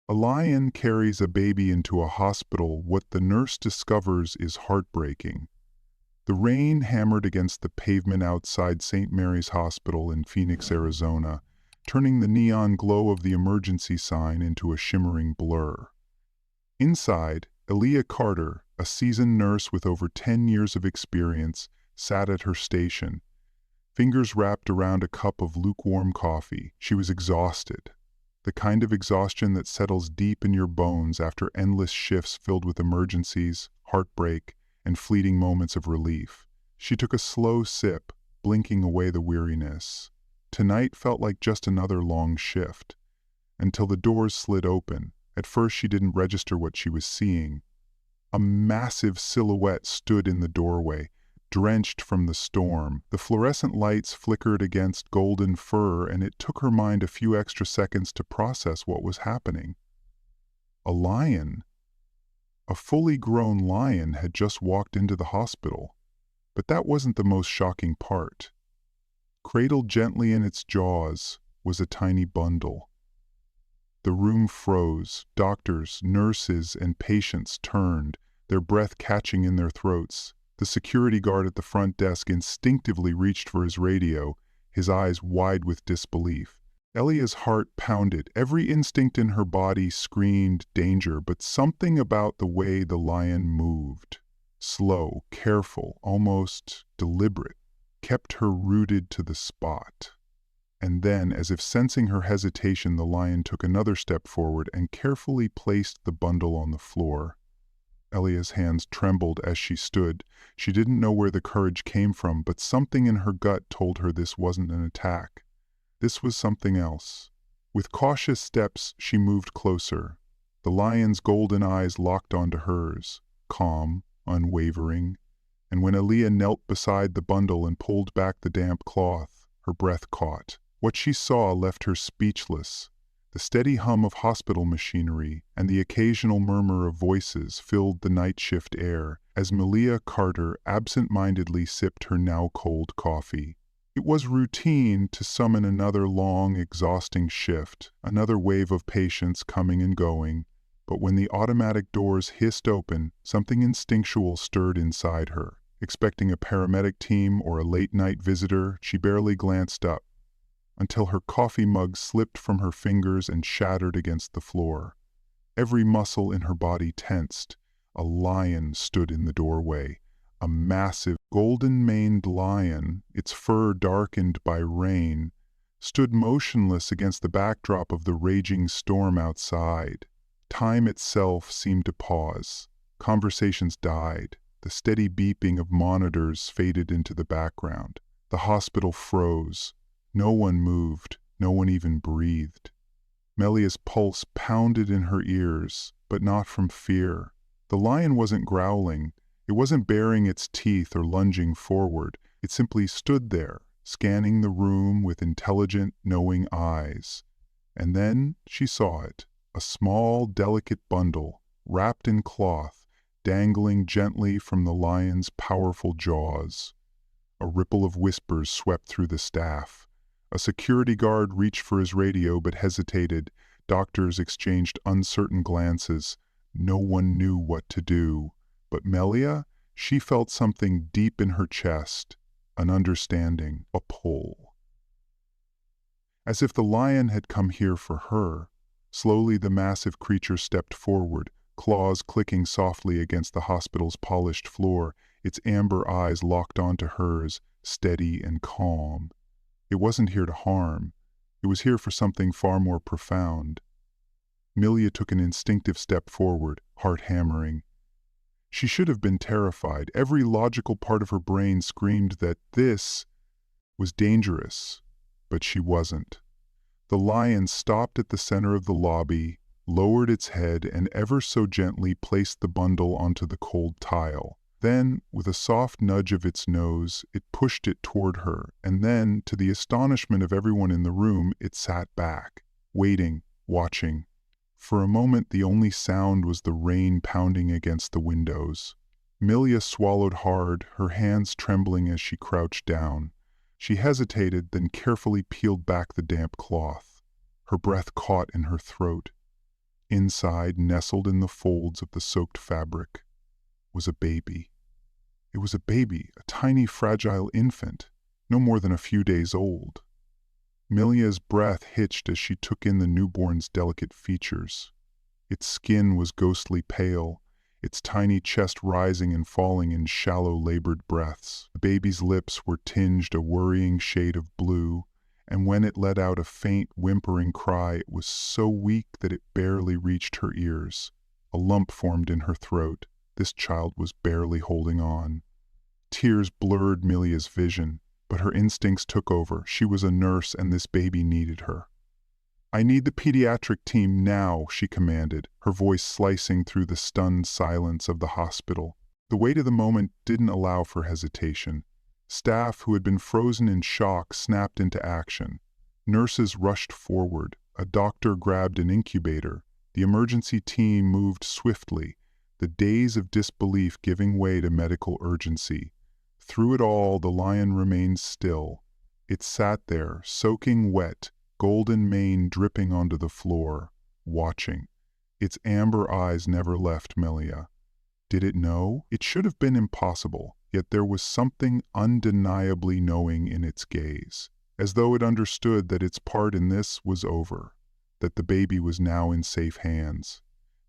A lion carries a baby into a hospital. What the nurse discovers is heartbreaking. The rain hammered against the pavement outside St. Mary's Hospital in Phoenix, Arizona, turning the neon glow of the emergency sign into a shimmering blur. Inside, Aaliyah Carter, a seasoned nurse with over 10 years of experience, sat at her station, fingers wrapped around a cup of lukewarm coffee. She was exhausted, the kind of exhaustion that settles deep in your bones after endless shifts filled with emergencies, heartbreak, and fleeting moments of relief. She took a slow sip, blinking away the weariness. Tonight felt like just another long shift, until the doors slid open. At first she didn't register what she was seeing. A massive silhouette stood in the doorway, drenched from the storm. The fluorescent lights flickered against golden fur, and it took her mind a few extra seconds to process what was happening. A lion, a fully grown lion, had just walked into the hospital. But that wasn't the most shocking part. Cradled gently in its jaws was a tiny bundle. The room froze. Doctors, nurses, and patients turned, their breath catching in their throats. The security guard at the front desk instinctively reached for his radio, his eyes wide with disbelief. Elia's heart pounded. Every instinct in her body screamed danger, but something about the way the lion moved, slow, careful, almost deliberate, kept her rooted to the spot. And then, as if sensing her hesitation, the lion took another step forward and carefully placed the bundle on the floor. Elia's hands trembled as she stood. She didn't know where the courage came from, but something in her gut told her this wasn't an attack. This was something else. With cautious steps, she moved closer. The lion's golden eyes locked onto hers, calm, unwavering. And when Aaliyah knelt beside the bundle and pulled back the damp cloth, her breath caught. What she saw left her speechless. The steady hum of hospital machinery and the occasional murmur of voices filled the night shift air as Aaliyah Carter absent-mindedly sipped her now-cold coffee. It was routine to summon another long, exhausting shift, another wave of patients coming and going, but when the automatic doors hissed open, something instinctual stirred inside her. Expecting a paramedic team or a late-night visitor, she barely glanced up, until her coffee mug slipped from her fingers and shattered against the floor. Every muscle in her body tensed. A lion stood in the doorway, a massive, golden-maned lion, its fur darkened by rain, stood motionless against the backdrop of the raging storm outside. Time itself seemed to pause. Conversations died. The steady beeping of monitors faded into the background. The hospital froze. No one moved. No one even breathed. Melia's pulse pounded in her ears, but not from fear. The lion wasn't growling. It wasn't baring its teeth or lunging forward. It simply stood there, scanning the room with intelligent, knowing eyes. And then she saw it, a small, delicate bundle, wrapped in cloth, dangling gently from the lion's powerful jaws. A ripple of whispers swept through the staff. A security guard reached for his radio but hesitated. Doctors exchanged uncertain glances. No one knew what to do. But Melia, she felt something deep in her chest, an understanding, a pull. As if the lion had come here for her. Slowly the massive creature stepped forward, claws clicking softly against the hospital's polished floor, its amber eyes locked onto hers, steady and calm. It wasn't here to harm. It was here for something far more profound. Melia took an instinctive step forward, heart hammering. She should have been terrified. Every logical part of her brain screamed that this was dangerous, but she wasn't. The lion stopped at the center of the lobby, lowered its head, and ever so gently placed the bundle onto the cold tile. Then, with a soft nudge of its nose, it pushed it toward her, and then, to the astonishment of everyone in the room, it sat back, waiting, watching. For a moment, the only sound was the rain pounding against the windows. Melia swallowed hard, her hands trembling as she crouched down. She hesitated, then carefully peeled back the damp cloth. Her breath caught in her throat. Inside, nestled in the folds of the soaked fabric, was a baby. It was a baby, a tiny, fragile infant, no more than a few days old. Milia's breath hitched as she took in the newborn's delicate features. Its skin was ghostly pale, its tiny chest rising and falling in shallow, labored breaths. The baby's lips were tinged a worrying shade of blue, and when it let out a faint, whimpering cry, it was so weak that it barely reached her ears. A lump formed in her throat. This child was barely holding on. Tears blurred Milia's vision, but her instincts took over. She was a nurse, and this baby needed her. "I need the pediatric team now," she commanded, her voice slicing through the stunned silence of the hospital. The weight of the moment didn't allow for hesitation. Staff who had been frozen in shock snapped into action. Nurses rushed forward. A doctor grabbed an incubator. The emergency team moved swiftly, the daze of disbelief giving way to medical urgency. Through it all, the lion remained still. It sat there, soaking wet, golden mane dripping onto the floor, watching. Its amber eyes never left Milia. Did it know? It should have been impossible, yet there was something undeniably knowing in its gaze, as though it understood that its part in this was over, that the baby was now in safe hands.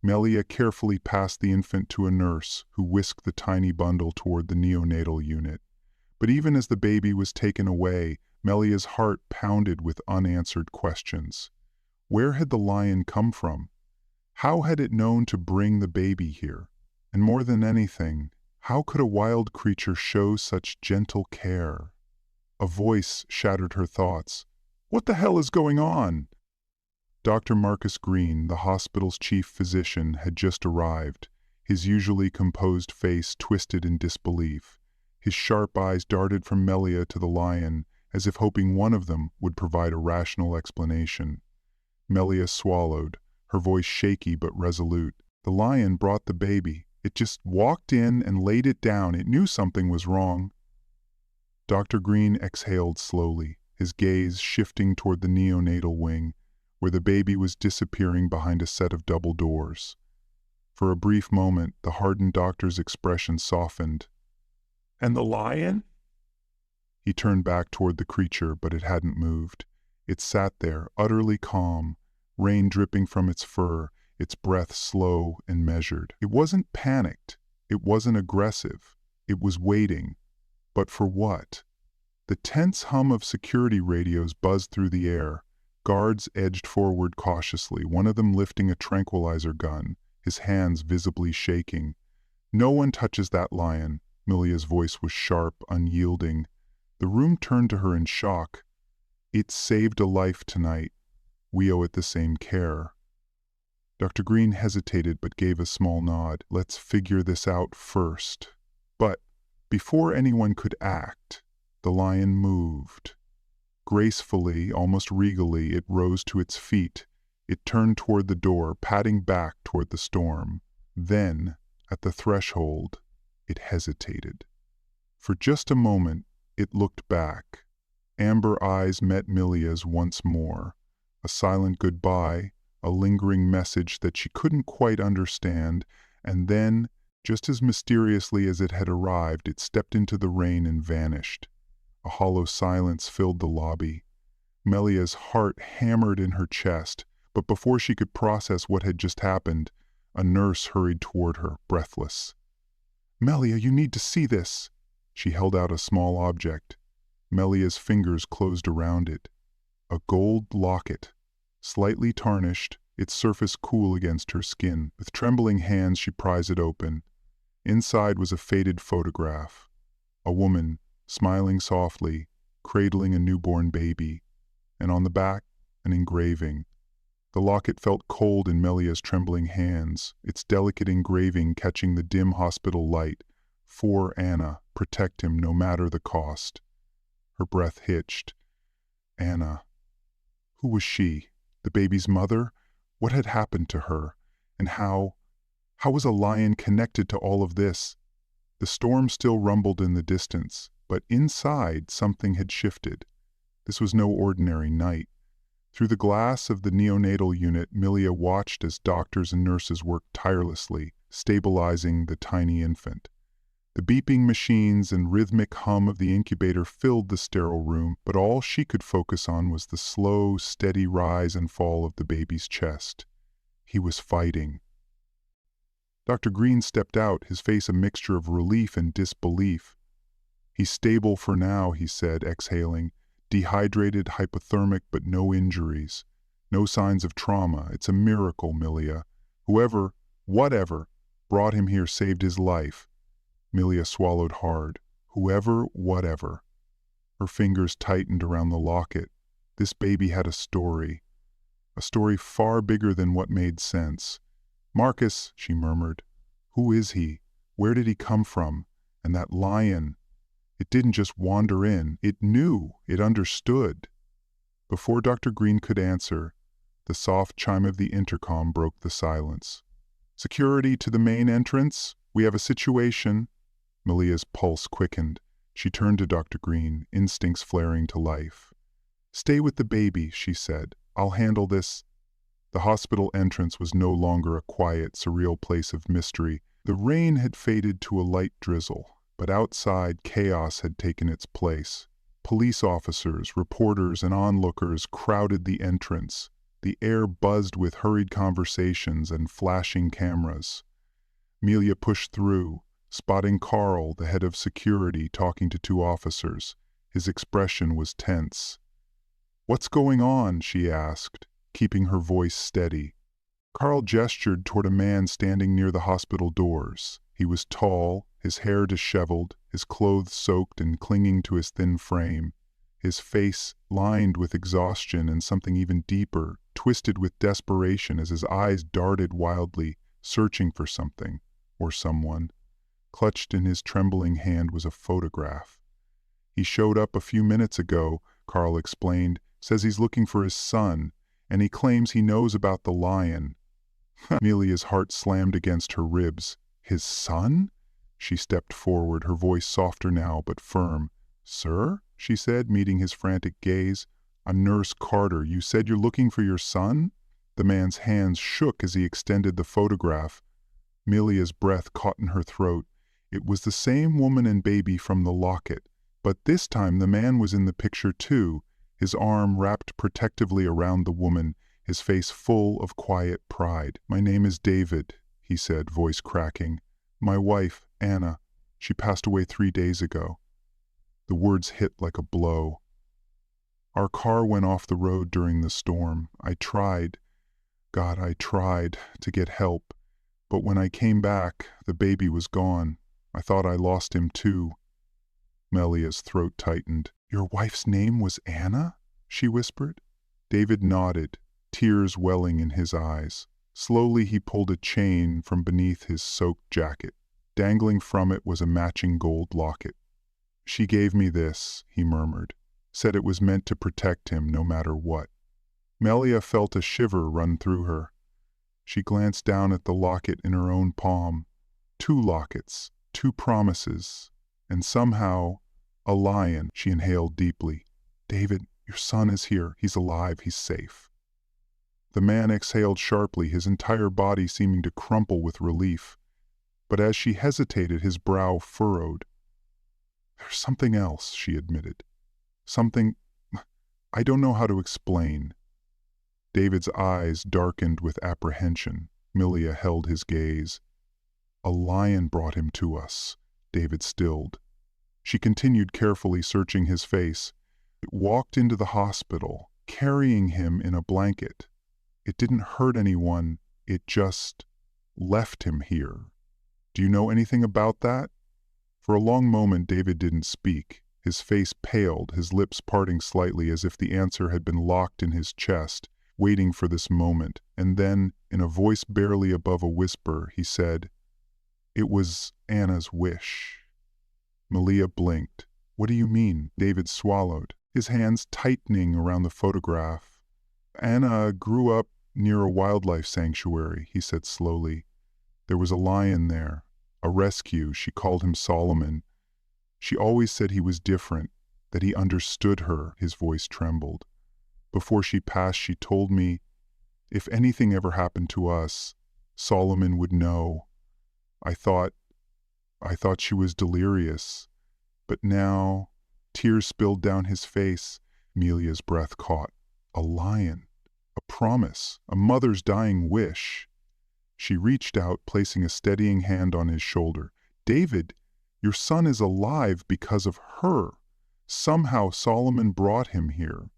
Milia carefully passed the infant to a nurse, who whisked the tiny bundle toward the neonatal unit. But even as the baby was taken away, Melia's heart pounded with unanswered questions. Where had the lion come from? How had it known to bring the baby here? And more than anything, how could a wild creature show such gentle care? A voice shattered her thoughts. "What the hell is going on?" Dr. Marcus Green, the hospital's chief physician, had just arrived, his usually composed face twisted in disbelief. His sharp eyes darted from Melia to the lion, as if hoping one of them would provide a rational explanation. Melia swallowed, her voice shaky but resolute. "The lion brought the baby. It just walked in and laid it down. It knew something was wrong." Dr. Green exhaled slowly, his gaze shifting toward the neonatal wing, where the baby was disappearing behind a set of double doors. For a brief moment, the hardened doctor's expression softened. "And the lion?" He turned back toward the creature, but it hadn't moved. It sat there, utterly calm, rain dripping from its fur, its breath slow and measured. It wasn't panicked. It wasn't aggressive. It was waiting. But for what? The tense hum of security radios buzzed through the air. Guards edged forward cautiously, one of them lifting a tranquilizer gun, his hands visibly shaking. "No one touches that lion." Milia's voice was sharp, unyielding. The room turned to her in shock. "It saved a life tonight. We owe it the same care." Dr. Green hesitated but gave a small nod. "Let's figure this out first." But before anyone could act, the lion moved. Gracefully, almost regally, it rose to its feet. It turned toward the door, padding back toward the storm. Then, at the threshold, it hesitated. For just a moment, it looked back. Amber eyes met Milia's once more. A silent goodbye, a lingering message that she couldn't quite understand, and then, just as mysteriously as it had arrived, it stepped into the rain and vanished. A hollow silence filled the lobby. Melia's heart hammered in her chest, but before she could process what had just happened, a nurse hurried toward her, breathless. "Melia, you need to see this." She held out a small object. Melia's fingers closed around it. A gold locket, slightly tarnished, its surface cool against her skin. With trembling hands she prized it open. Inside was a faded photograph. A woman, smiling softly, cradling a newborn baby, and on the back, an engraving. The locket felt cold in Melia's trembling hands, its delicate engraving catching the dim hospital light. "For Anna, protect him no matter the cost." Her breath hitched. Anna. Who was she? The baby's mother? What had happened to her? And how was a lion connected to all of this? The storm still rumbled in the distance, but inside something had shifted. This was no ordinary night. Through the glass of the neonatal unit, Milia watched as doctors and nurses worked tirelessly, stabilizing the tiny infant. The beeping machines and rhythmic hum of the incubator filled the sterile room, but all she could focus on was the slow, steady rise and fall of the baby's chest. He was fighting. Dr. Green stepped out, his face a mixture of relief and disbelief. "He's stable for now," he said, exhaling. "Dehydrated, hypothermic, but no injuries. No signs of trauma. It's a miracle, Milia. Whatever, brought him here saved his life." Milia swallowed hard. Whatever. Her fingers tightened around the locket. This baby had a story far bigger than what made sense. "Marcus," she murmured. "Who is he? Where did he come from? And that lion? It didn't just wander in. It knew. It understood." Before Dr. Green could answer, the soft chime of the intercom broke the silence. "Security to the main entrance. We have a situation." Milia's pulse quickened. She turned to Dr. Green, instincts flaring to life. "Stay with the baby," she said. "I'll handle this." The hospital entrance was no longer a quiet, surreal place of mystery. The rain had faded to a light drizzle, but outside chaos had taken its place. Police officers, reporters, and onlookers crowded the entrance. The air buzzed with hurried conversations and flashing cameras. Milia pushed through, spotting Carl, the head of security, talking to two officers. His expression was tense. "What's going on?" she asked, keeping her voice steady. Carl gestured toward a man standing near the hospital doors. He was tall, his hair disheveled, his clothes soaked and clinging to his thin frame. His face lined with exhaustion and something even deeper, twisted with desperation as his eyes darted wildly, searching for something, or someone. Clutched in his trembling hand was a photograph. "He showed up a few minutes ago," Carl explained, "says he's looking for his son, and he claims he knows about the lion." Milia's heart slammed against her ribs. "His son?" She stepped forward, her voice softer now, but firm. "Sir?" she said, meeting his frantic gaze. "I'm Nurse Carter. You said you're looking for your son?" The man's hands shook as he extended the photograph. Milia's breath caught in her throat. It was the same woman and baby from the locket, but this time the man was in the picture too, his arm wrapped protectively around the woman, his face full of quiet pride. "My name is David," he said, voice cracking. "My wife, Anna, she passed away 3 days ago." The words hit like a blow. "Our car went off the road during the storm. I tried to get help. But when I came back, the baby was gone. I thought I lost him too." Melia's throat tightened. "Your wife's name was Anna?" she whispered. David nodded, tears welling in his eyes. Slowly he pulled a chain from beneath his soaked jacket. Dangling from it was a matching gold locket. "She gave me this," he murmured. "Said it was meant to protect him no matter what." Melia felt a shiver run through her. She glanced down at the locket in her own palm. 2 lockets, 2 promises, and somehow a lion. She inhaled deeply. "David, your son is here. He's alive. He's safe." The man exhaled sharply, his entire body seeming to crumple with relief. But as she hesitated, his brow furrowed. "There's something else," she admitted. "Something I don't know how to explain." David's eyes darkened with apprehension. Milia held his gaze. "A lion brought him to us," David stilled. She continued carefully searching his face. "It walked into the hospital, carrying him in a blanket. It didn't hurt anyone, it just left him here. Do you know anything about that?" For a long moment David didn't speak. His face paled, his lips parting slightly as if the answer had been locked in his chest, waiting for this moment. And then, in a voice barely above a whisper, he said, "It was Anna's wish." Milia blinked. "What do you mean?" David swallowed, his hands tightening around the photograph. "Anna grew up near a wildlife sanctuary," he said slowly. "There was a lion there, a rescue. She called him Solomon. She always said he was different, that he understood her." His voice trembled. Before she passed, she told me, if anything ever happened to us, Solomon would know. I thought she was delirious. But now, tears spilled down his face. Amelia's breath caught. A lion. A promise. A mother's dying wish. She reached out, placing a steadying hand on his shoulder. David, your son is alive because of her. Somehow Solomon brought him here.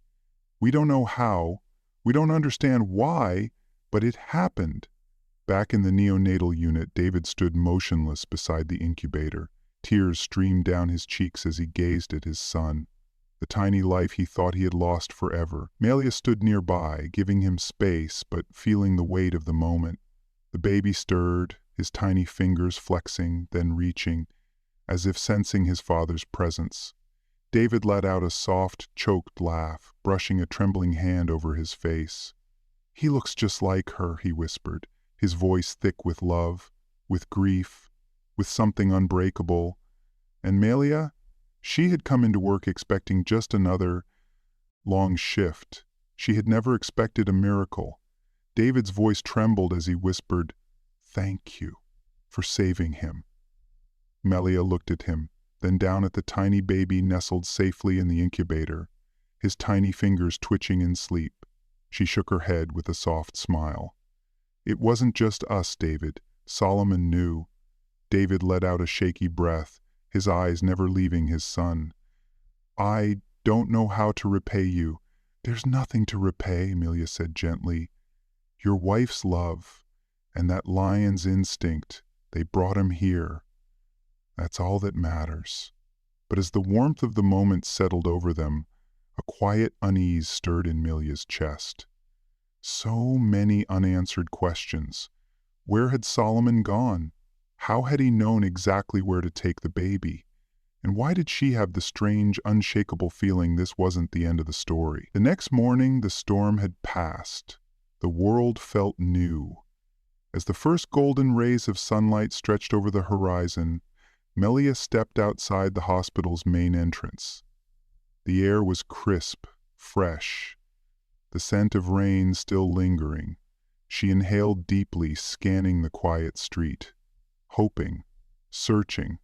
We don't know how. We don't understand why, but it happened. Back in the neonatal unit, David stood motionless beside the incubator. Tears streamed down his cheeks as he gazed at his son, the tiny life he thought he had lost forever. Amelia stood nearby, giving him space, but feeling the weight of the moment. The baby stirred, his tiny fingers flexing, then reaching, as if sensing his father's presence. David let out a soft, choked laugh, brushing a trembling hand over his face. He looks just like her, he whispered, his voice thick with love, with grief, with something unbreakable. And Melia? She had come into work expecting just another long shift. She had never expected a miracle. David's voice trembled as he whispered, "Thank you for saving him." Melia looked at him, then down at the tiny baby nestled safely in the incubator, his tiny fingers twitching in sleep. She shook her head with a soft smile. It wasn't just us, David. Solomon knew. David let out a shaky breath, his eyes never leaving his son. I don't know how to repay you. There's nothing to repay, Amelia said gently. Your wife's love, and that lion's instinct, they brought him here. That's all that matters. But as the warmth of the moment settled over them, a quiet unease stirred in Amelia's chest. So many unanswered questions. Where had Solomon gone? How had he known exactly where to take the baby? And why did she have the strange, unshakable feeling this wasn't the end of the story? The next morning, the storm had passed. The world felt new. As the first golden rays of sunlight stretched over the horizon, Melia stepped outside the hospital's main entrance. The air was crisp, fresh, the scent of rain still lingering. She inhaled deeply, scanning the quiet street, hoping, searching,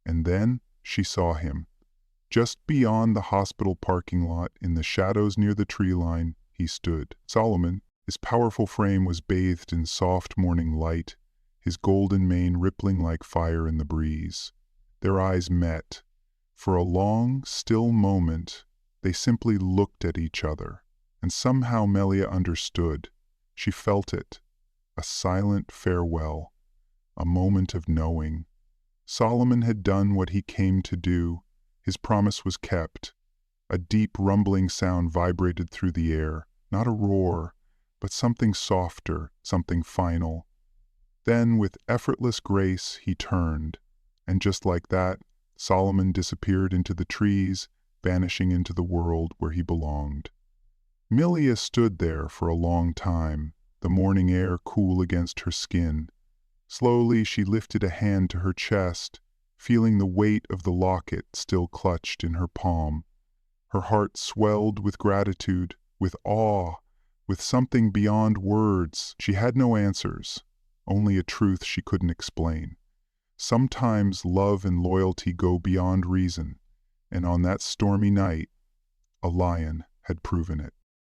and then she saw him. Just beyond the hospital parking lot, in the shadows near the tree line, he stood. Solomon, his powerful frame was bathed in soft morning light, his golden mane rippling like fire in the breeze. Their eyes met. For a long, still moment, they simply looked at each other, and somehow Melia understood. She felt it. A silent farewell, a moment of knowing. Solomon had done what he came to do. His promise was kept. A deep rumbling sound vibrated through the air, not a roar, but something softer, something final. Then, with effortless grace, he turned, and just like that, Solomon disappeared into the trees, vanishing into the world where he belonged. Melia stood there for a long time, the morning air cool against her skin. Slowly she lifted a hand to her chest, feeling the weight of the locket still clutched in her palm. Her heart swelled with gratitude, with awe, with something beyond words. She had no answers, only a truth she couldn't explain. Sometimes love and loyalty go beyond reason, and on that stormy night, a lion had proven it.